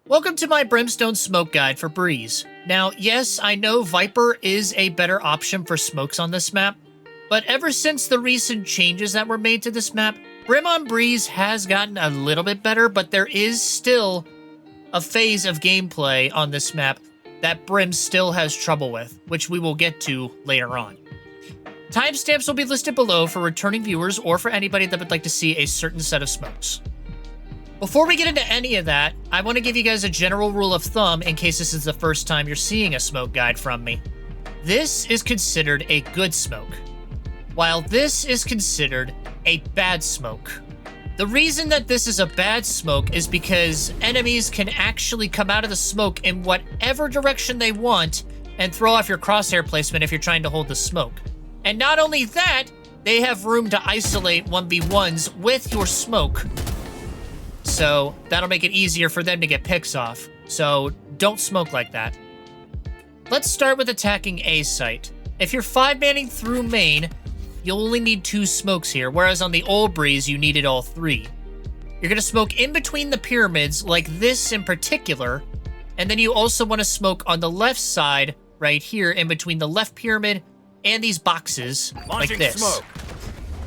Welcome to my Brimstone smoke guide for Breeze. Now, yes, I know Viper is a better option for smokes on this map, but ever since the recent changes that were made to this map, Brim on Breeze has gotten a little bit better, but there is still a phase of gameplay on this map that Brim still has trouble with, which we will get to later on. Timestamps will be listed below for returning viewers or for anybody that would like to see a certain set of smokes. Before we get into any of that, I want to give you guys a general rule of thumb in case this is the first time you're seeing a smoke guide from me. This is considered a good smoke, while this is considered a bad smoke. The reason that this is a bad smoke is because enemies can actually come out of the smoke in whatever direction they want and throw off your crosshair placement if you're trying to hold the smoke. And not only that, they have room to isolate 1v1s with your smoke. So that'll make it easier for them to get picks off. So don't smoke like that. Let's start with attacking A site. If you're 5-manning through main, you'll only need 2 smokes here, whereas on the old Breeze, you needed all 3. You're gonna smoke in between the pyramids, like this in particular, and then you also wanna smoke on the left side, right here, in between the left pyramid and these boxes, like this. Smoke.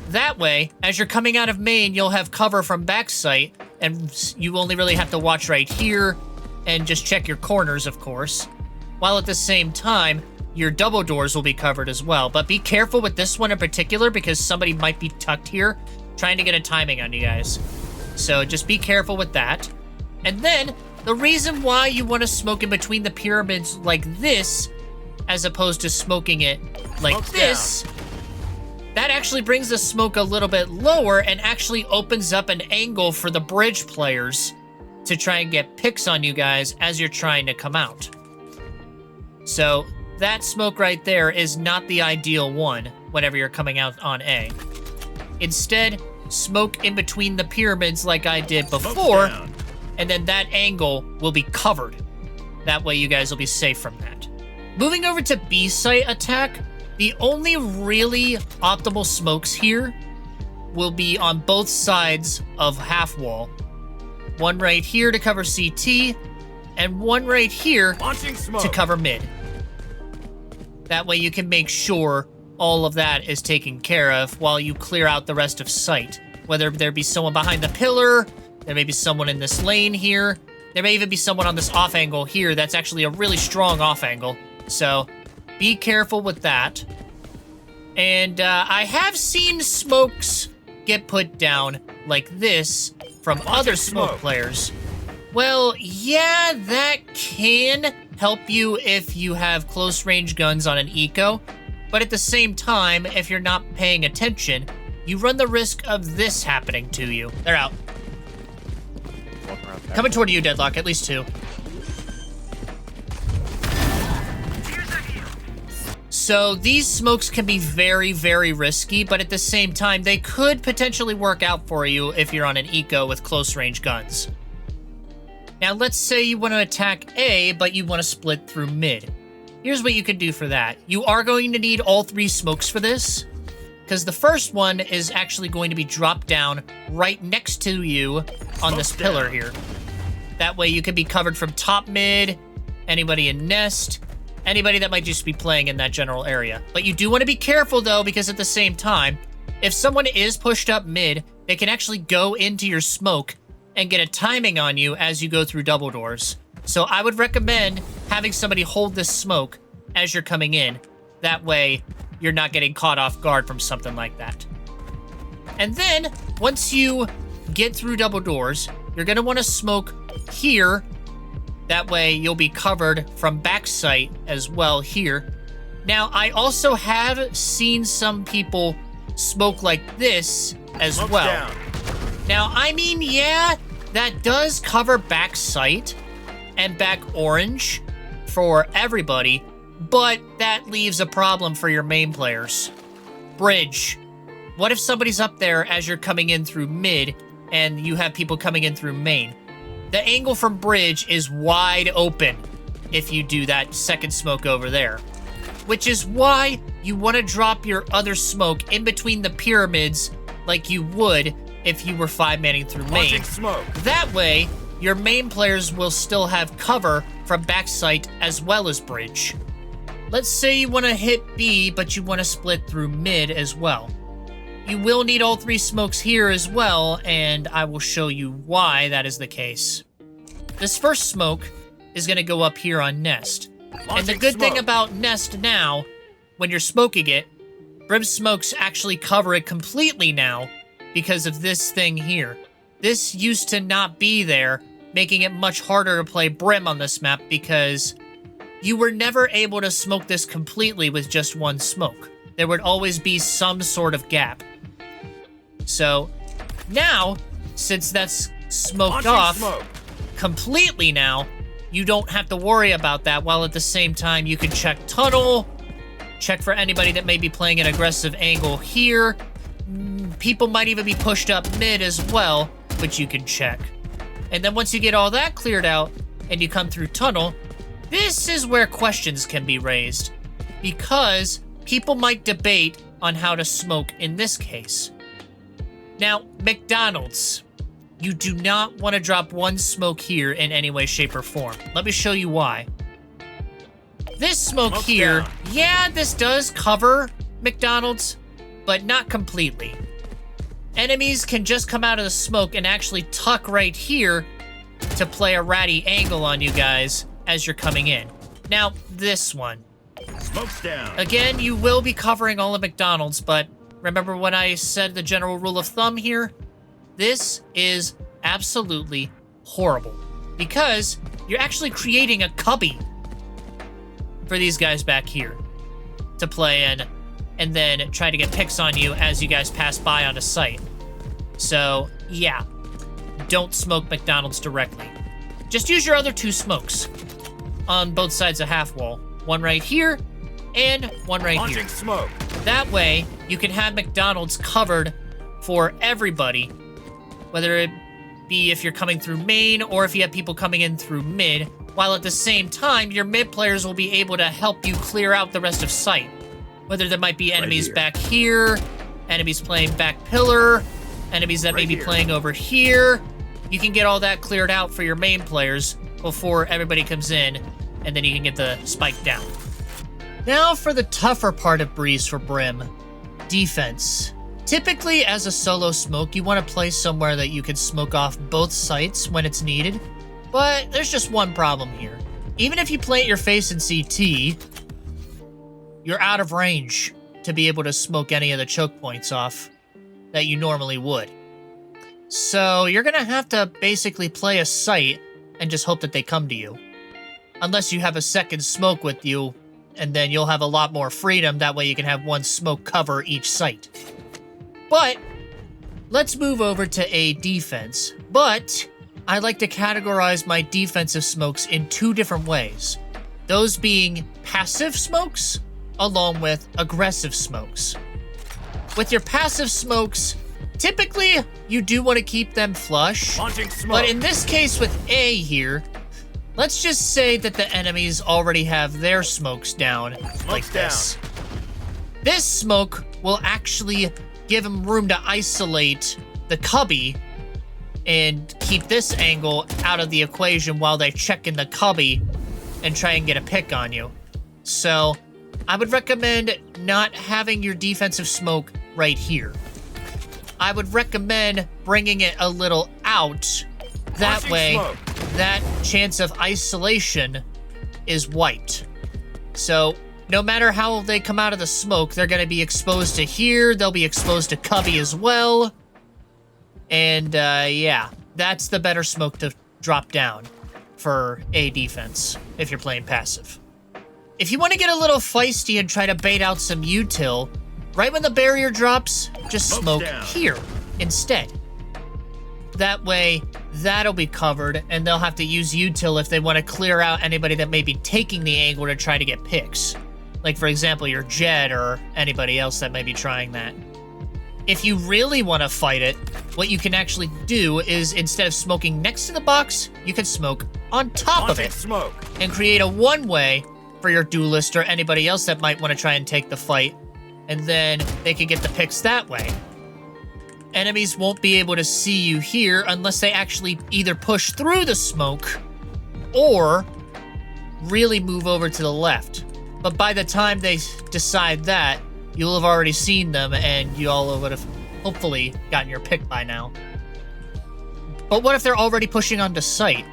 That way, as you're coming out of main, you'll have cover from backside, and you only really have to watch right here and just check your corners, of course. While at the same time, your double doors will be covered as well. But be careful with this one in particular because somebody might be tucked here trying to get a timing on you guys. So just be careful with that. And then, the reason why you want to smoke in between the pyramids like this, as opposed to smoking it like this, that actually brings the smoke a little bit lower and actually opens up an angle for the bridge players to try and get picks on you guys as you're trying to come out. So that smoke right there is not the ideal one whenever you're coming out on A. Instead, smoke in between the pyramids like I did before, and then that angle will be covered. That way you guys will be safe from that. Moving over to B site attack, the only really optimal smokes here will be on both sides of half wall. One right here to cover CT, and one right here to cover mid. That way you can make sure all of that is taken care of while you clear out the rest of site. Whether there be someone behind the pillar, there may be someone in this lane here, there may even be someone on this off angle here that's actually a really strong off angle. So be careful with that. And I have seen smokes get put down like this from other smoke players. Well, yeah, that can help you if you have close range guns on an eco, but at the same time, if you're not paying attention, you run the risk of this happening to you. They're out. Coming toward you, Deadlock, at least 2. So these smokes can be very, very risky, but at the same time, they could potentially work out for you if you're on an eco with close range guns. Now, let's say you want to attack A, but you want to split through mid. Here's what you can do for that. You are going to need all 3 smokes for this, because the first one is actually going to be dropped down right next to you on this pillar here. That way you can be covered from top mid, anybody in nest, anybody that might just be playing in that general area. But you do want to be careful, though, because at the same time, if someone is pushed up mid, they can actually go into your smoke and get a timing on you as you go through double doors. So I would recommend having somebody hold this smoke as you're coming in. That way, you're not getting caught off guard from something like that. And then, once you get through double doors, you're going to want to smoke here. That way, you'll be covered from backside as well here. Now, I also have seen some people smoke like this as well. Now, I mean, yeah, that does cover back sight and back orange for everybody, but that leaves a problem for your main players. Bridge. What if somebody's up there as you're coming in through mid and you have people coming in through main? The angle from bridge is wide open if you do that second smoke over there, which is why you want to drop your other smoke in between the pyramids like you would if you were 5-manning through main. That way, your main players will still have cover from backside as well as bridge. Let's say you want to hit B, but you want to split through mid as well. You will need all 3 smokes here as well, and I will show you why that is the case. This first smoke is going to go up here on Nest. And the good thing about Nest now, when you're smoking it, Brim smokes actually cover it completely now because of this thing here. This used to not be there, making it much harder to play Brim on this map because you were never able to smoke this completely with just one smoke. There would always be some sort of gap. So now, since that's smoked off completely now, you don't have to worry about that, while at the same time you can check tunnel, check for anybody that may be playing an aggressive angle here. People might even be pushed up mid as well, which you can check. And then once you get all that cleared out and you come through tunnel, this is where questions can be raised, because people might debate on how to smoke in this case. Now, McDonald's. You do not want to drop one smoke here in any way, shape, or form. Let me show you why. This smoke here, yeah, this does cover McDonald's, but not completely. Enemies can just come out of the smoke and actually tuck right here to play a ratty angle on you guys as you're coming in. Now, this one. Smoke's down. Again, you will be covering all of McDonald's, but remember when I said the general rule of thumb here? This is absolutely horrible because you're actually creating a cubby for these guys back here to play in and then try to get picks on you as you guys pass by on a site. So, yeah, don't smoke McDonald's directly. Just use your other 2 smokes on both sides of half wall. One right here and one right here. Smoke. That way, you can have McDonald's covered for everybody, whether it be if you're coming through main or if you have people coming in through mid, while at the same time, your mid players will be able to help you clear out the rest of site. Whether there might be enemies back here, enemies playing back pillar, enemies that may be playing over here. You can get all that cleared out for your main players before everybody comes in, and then you can get the spike down. Now for the tougher part of Breeze for Brim, defense. Typically, as a solo smoke, you want to play somewhere that you can smoke off both sites when it's needed, but there's just one problem here. Even if you plant your face in CT, you're out of range to be able to smoke any of the choke points off that you normally would. So you're going to have to basically play a site and just hope that they come to you. Unless you have a second smoke with you, and then you'll have a lot more freedom. That way you can have one smoke cover each site. But let's move over to a defense. But I like to categorize my defensive smokes in 2 different ways. Those being passive smokes along with aggressive smokes. With your passive smokes, typically you do want to keep them flush. But in this case with A here, let's just say that the enemies already have their smokes down like this. This smoke will actually give them room to isolate the cubby and keep this angle out of the equation while they check in the cubby and try and get a pick on you. So I would recommend not having your defensive smoke right here. I would recommend bringing it a little out. That way, that chance of isolation is wiped. So no matter how they come out of the smoke, they're going to be exposed to here. They'll be exposed to cubby as well. And yeah, that's the better smoke to drop down for a defense if you're playing passive. If you want to get a little feisty and try to bait out some util, right when the barrier drops, just smoke here instead. That way, that'll be covered, and they'll have to use util if they want to clear out anybody that may be taking the angle to try to get picks. Like, for example, your Jed or anybody else that may be trying that. If you really want to fight it, what you can actually do is, instead of smoking next to the box, you can smoke on top of it. And create a one-way for your duelist or anybody else that might want to try and take the fight. And then they can get the picks that way. enemies won't be able to see you here unless they actually either push through the smoke or really move over to the left. But by the time they decide that, you'll have already seen them and you all would have hopefully gotten your pick by now. But what if they're already pushing onto sight?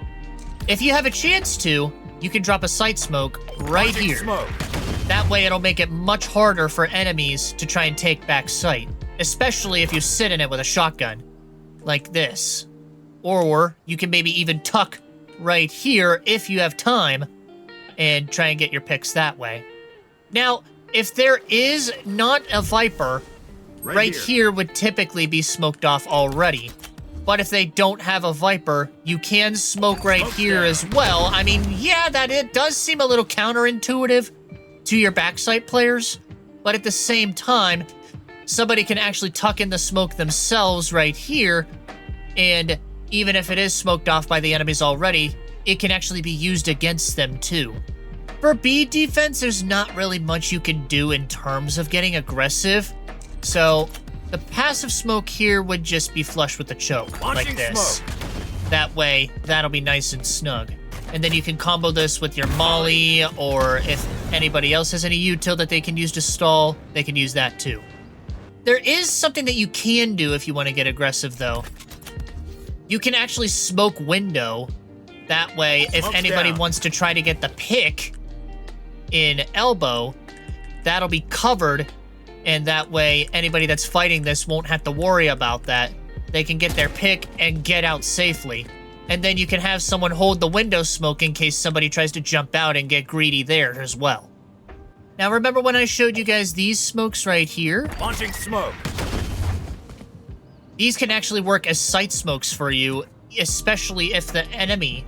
If you have a chance to, you can drop a sight smoke right here. That way it'll make it much harder for enemies to try and take back sight, especially if you sit in it with a shotgun, like this. Or you can maybe even tuck right here if you have time and try and get your picks that way. Now, if there is not a Viper, right here would typically be smoked off already. But if they don't have a Viper, you can smoke right here as well. I mean, yeah, it does seem a little counterintuitive to your backside players, but at the same time, somebody can actually tuck in the smoke themselves right here, and even if it is smoked off by the enemies already, it can actually be used against them too. For B defense, there's not really much you can do in terms of getting aggressive, so the passive smoke here would just be flush with the choke, like this. That way, that'll be nice and snug. And then you can combo this with your molly, or if anybody else has any util that they can use to stall, they can use that too. There is something that you can do if you want to get aggressive, though. You can actually smoke window. That way, if anybody wants to try to get the pick in elbow, that'll be covered, and that way anybody that's fighting this won't have to worry about that. They can get their pick and get out safely. And then you can have someone hold the window smoke in case somebody tries to jump out and get greedy there as well. Now remember when I showed you guys these smokes right here? Launching smoke. These can actually work as sight smokes for you, especially if the enemy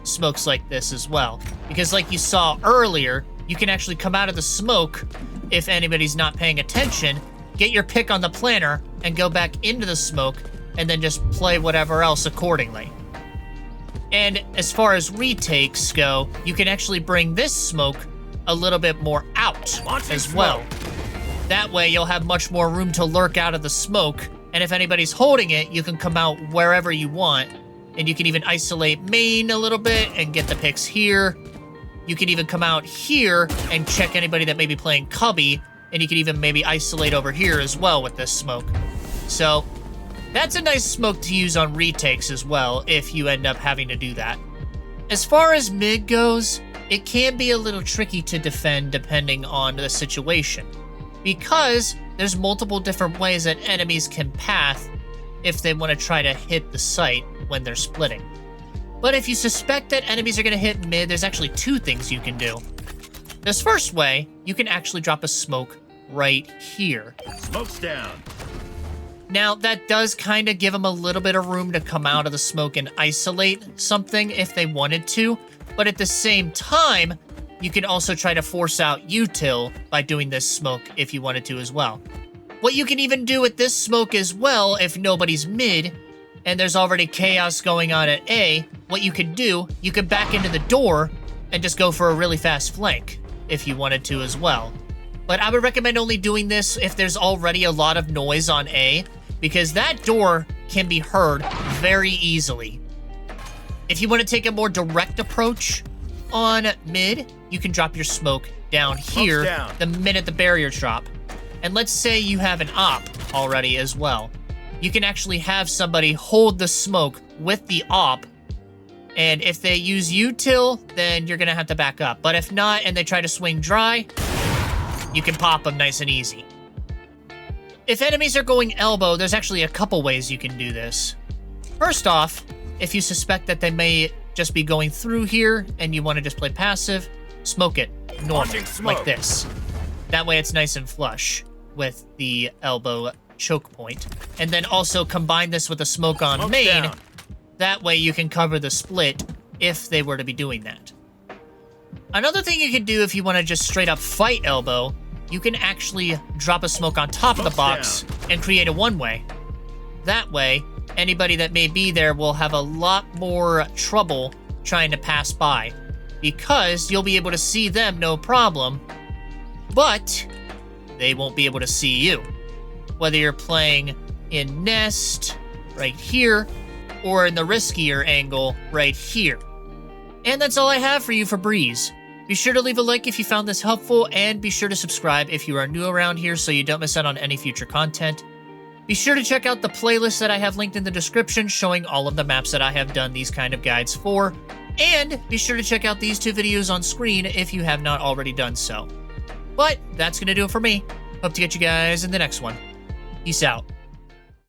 smokes like this as well. Because like you saw earlier, you can actually come out of the smoke if anybody's not paying attention, get your pick on the planner, and go back into the smoke, and then just play whatever else accordingly. And as far as retakes go, you can actually bring this smoke a little bit more out as well. That way you'll have much more room to lurk out of the smoke, and if anybody's holding it, you can come out wherever you want, and you can even isolate main a little bit and get the picks here. You can even come out here and check anybody that may be playing cubby, and you can even maybe isolate over here as well with this smoke. So that's a nice smoke to use on retakes as well, if you end up having to do that. As far as mid goes, it can be a little tricky to defend depending on the situation, because there's multiple different ways that enemies can path if they want to try to hit the site when they're splitting. But if you suspect that enemies are going to hit mid, there's actually two things you can do. This first way, you can actually drop a smoke right here. Smoke's down. Now, that does kind of give them a little bit of room to come out of the smoke and isolate something if they wanted to, but at the same time, you can also try to force out util by doing this smoke if you wanted to as well. What you can even do with this smoke as well, if nobody's mid, and there's already chaos going on at A, what you could do, you could back into the door and just go for a really fast flank if you wanted to as well. But I would recommend only doing this if there's already a lot of noise on A, because that door can be heard very easily. If you want to take a more direct approach on mid, you can drop your smoke down here the minute the barriers drop. And let's say you have an op already as well. You can actually have somebody hold the smoke with the op, and if they use util, then you're going to have to back up. But if not, and they try to swing dry, you can pop them nice and easy. If enemies are going elbow, there's actually a couple ways you can do this. First off, if you suspect that they may just be going through here and you want to just play passive, smoke it normal, like this. That way it's nice and flush with the elbow choke point. And then also combine this with a smoke on main. That way you can cover the split if they were to be doing that. Another thing you can do if you want to just straight up fight elbow, you can actually drop a smoke on top of the box and create a one-way. That way, anybody that may be there will have a lot more trouble trying to pass by, because you'll be able to see them no problem, but they won't be able to see you. Whether you're playing in Nest right here, or in the riskier angle right here. And that's all I have for you for Breeze. Be sure to leave a like if you found this helpful, and be sure to subscribe if you are new around here so you don't miss out on any future content. Be sure to check out the playlist that I have linked in the description showing all of the maps that I have done these kind of guides for. And be sure to check out these 2 videos on screen if you have not already done so. But that's going to do it for me. Hope to get you guys in the next one. Peace out.